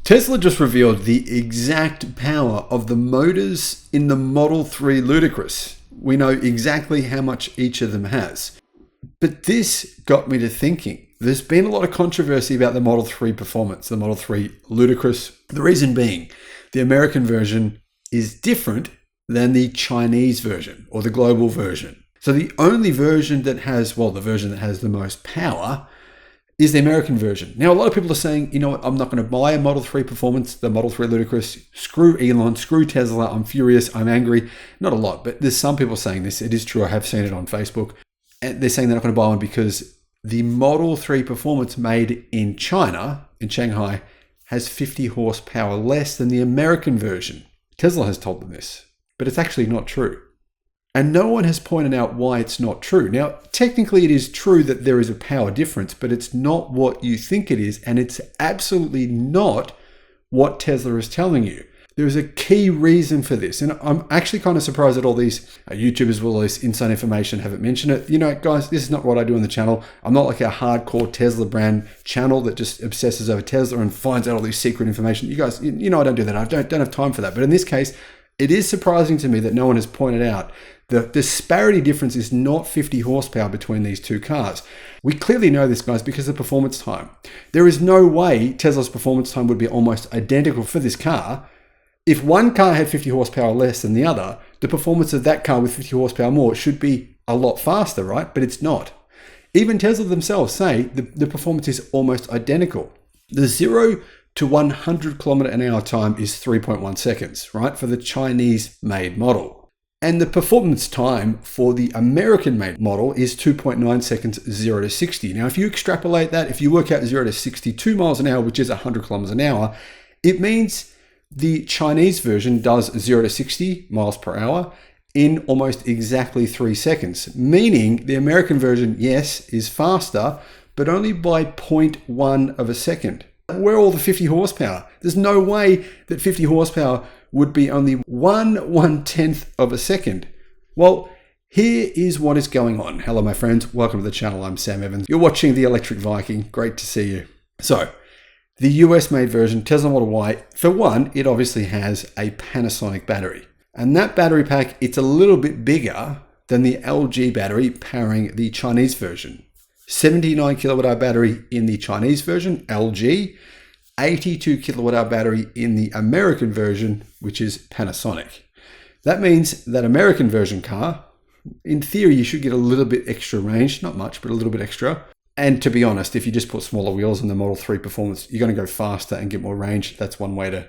Tesla just revealed the exact power of the motors in the Model 3 Ludicrous. We know exactly how much each of them has. But this got me to thinking. There's been a lot of controversy about the Model 3 performance, the Model 3 Ludicrous. The reason being, the American version is different than the Chinese version or the global version. So the only version that has, well, the version that has the most power is the American version. Now, a lot of people are saying, you know what, I'm not going to buy a Model 3 Performance, the Model 3 Ludicrous. Screw Elon, screw Tesla. I'm furious. I'm angry. Not a lot, but there's some people saying this. It is true. I have seen it on Facebook. And they're saying they're not going to buy one because the Model 3 Performance made in China, in Shanghai, has 50 horsepower less than the American version. Tesla has told them this, but it's actually not true. And no one has pointed out why it's not true. Now, technically it is true that there is a power difference, but it's not what you think it is. And it's absolutely not what Tesla is telling you. There is a key reason for this. And I'm actually kind of surprised that all these YouTubers with all this inside information haven't mentioned it. You know, guys, this is not what I do on the channel. I'm not like a hardcore Tesla brand channel that just obsesses over Tesla and finds out all this secret information. You guys, you know I don't do that. I don't have time for that. But in this case, it is surprising to me that no one has pointed out the disparity difference is not 50 horsepower between these two cars. We clearly know this, guys, because of performance time. There is no way Tesla's performance time would be almost identical for this car. If one car had 50 horsepower less than the other, the performance of that car with 50 horsepower more should be a lot faster, right? But it's not. Even Tesla themselves say the performance is almost identical. The 0 to 100 kilometer an hour time is 3.1 seconds, right? For the Chinese made model. And the performance time for the American made model is 2.9 seconds, 0 to 60. Now, if you extrapolate that, if you work out 0 to 62 miles an hour, which is 100 kilometers an hour, it means the Chinese version does 0 to 60 miles per hour in almost exactly 3 seconds, meaning the American version, yes, is faster, but only by 0.1 of a second. Where are all the 50 horsepower? There's no way that 50 horsepower would be only 1/110th of a second. Well, here is what is going on. Hello, my friends. Welcome to the channel. I'm Sam Evans. You're watching the Electric Viking. Great to see you. So, the US made version, Tesla Model Y, for one, it obviously has a Panasonic battery. And that battery pack, it's a little bit bigger than the LG battery powering the Chinese version. 79 kilowatt hour battery in the Chinese version, LG, 82 kilowatt hour battery in the American version, which is Panasonic. That means that American version car, in theory, you should get a little bit extra range, not much, but a little bit extra. And to be honest, if you just put smaller wheels on the Model 3 Performance, you're going to go faster and get more range. That's one way to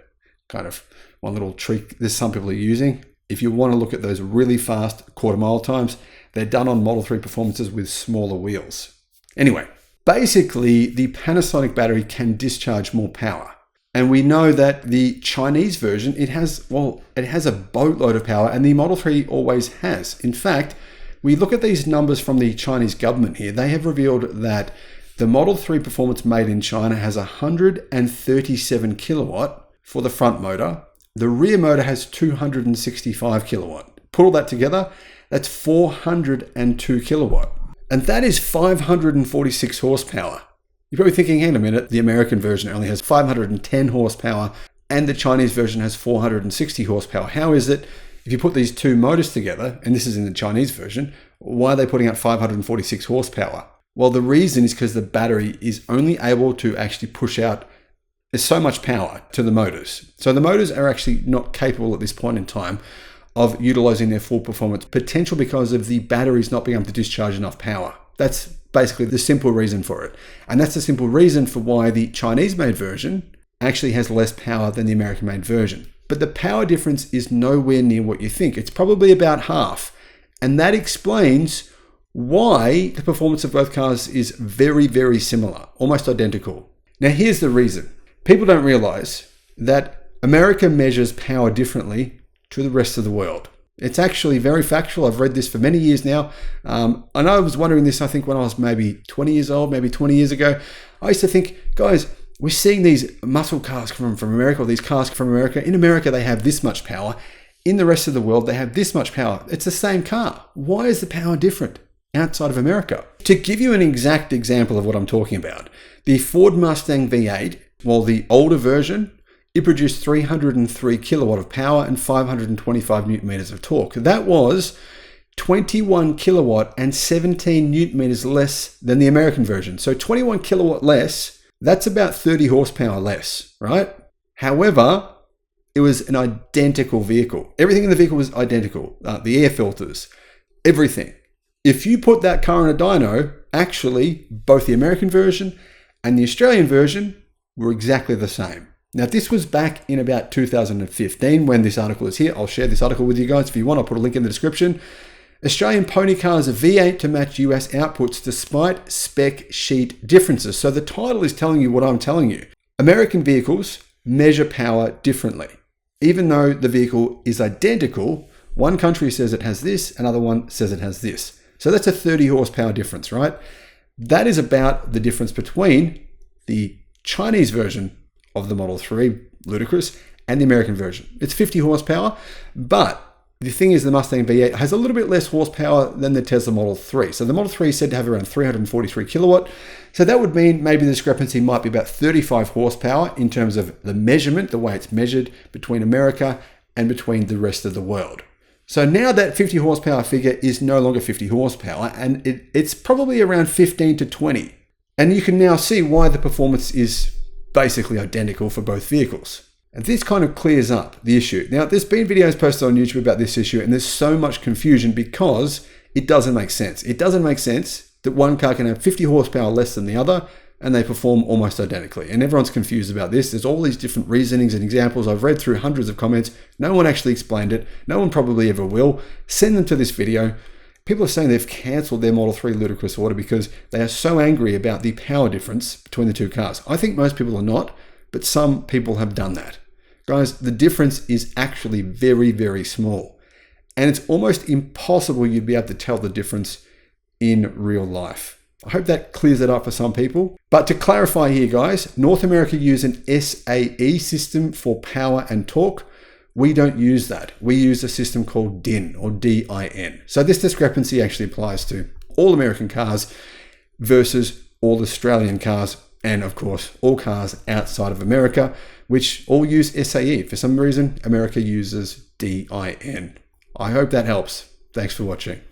one little trick there's some people are using. If you want to look at those really fast quarter mile times, they're done on Model 3 Performances with smaller wheels. Anyway, basically the Panasonic battery can discharge more power. And we know that the Chinese version, it has a boatload of power, and the Model 3 always has. In fact, we look at these numbers from the Chinese government here. They have revealed that the Model 3 Performance made in China has 137 kilowatt for the front motor. The rear motor has 265 kilowatt. Put all that together, that's 402 kilowatt. And that is 546 horsepower. You're probably thinking, hang on a minute, the American version only has 510 horsepower and the Chinese version has 460 horsepower. How is it, if you put these two motors together, and this is in the Chinese version, why are they putting out 546 horsepower? Well, the reason is because the battery is only able to actually push out so much power to the motors. So the motors are actually not capable at this point in time of utilizing their full performance potential because of the batteries not being able to discharge enough power. That's basically the simple reason for it. And that's the simple reason for why the Chinese made version actually has less power than the American made version. But the power difference is nowhere near what you think. It's probably about half. And that explains why the performance of both cars is very, very similar, almost identical. Now, here's the reason. People don't realize that America measures power differently to the rest of the world. It's actually very factual. I've read this for many years now. And I was wondering this, I think, when I was maybe 20 years old, maybe 20 years ago. I used to think, guys, we're seeing these muscle cars from America, or these cars from America. In America, they have this much power. In the rest of the world, they have this much power. It's the same car. Why is the power different outside of America? To give you an exact example of what I'm talking about, the Ford Mustang V8, well, the older version, it produced 303 kilowatt of power and 525 newton meters of torque. That was 21 kilowatt and 17 newton meters less than the American version. So 21 kilowatt less, that's about 30 horsepower less, right? However, it was an identical vehicle. Everything in the vehicle was identical. The air filters, everything. If you put that car in a dyno, actually, both the American version and the Australian version were exactly the same. Now, this was back in about 2015 when this article is here. I'll share this article with you guys if you want. I'll put a link in the description. Australian pony cars V8 to match US outputs despite spec sheet differences. So the title is telling you what I'm telling you. American vehicles measure power differently. Even though the vehicle is identical, one country says it has this, another one says it has this. So that's a 30 horsepower difference, right? That is about the difference between the Chinese version of the Model 3, ludicrous, and the American version. It's 50 horsepower, but the thing is the Mustang V8 has a little bit less horsepower than the Tesla Model 3. So the Model 3 is said to have around 343 kilowatt. So that would mean maybe the discrepancy might be about 35 horsepower in terms of the measurement, the way it's measured between America and between the rest of the world. So now that 50 horsepower figure is no longer 50 horsepower, and it's probably around 15 to 20. And you can now see why the performance is basically identical for both vehicles. And this kind of clears up the issue. Now, there's been videos posted on YouTube about this issue, and there's so much confusion because it doesn't make sense. It doesn't make sense that one car can have 50 horsepower less than the other, and they perform almost identically. And everyone's confused about this. There's all these different reasonings and examples. I've read through hundreds of comments. No one actually explained it. No one probably ever will. Send them to this video. People are saying they've cancelled their Model 3 ludicrous order because they are so angry about the power difference between the two cars. I think most people are not, but some people have done that. Guys, the difference is actually very, very small. And it's almost impossible you'd be able to tell the difference in real life. I hope that clears it up for some people. But to clarify here, guys, North America use an SAE system for power and torque. We don't use that. We use a system called DIN or DIN. So this discrepancy actually applies to all American cars versus all Australian cars and, of course, all cars outside of America, which all use SAE. For some reason, America uses DIN. I hope that helps. Thanks for watching.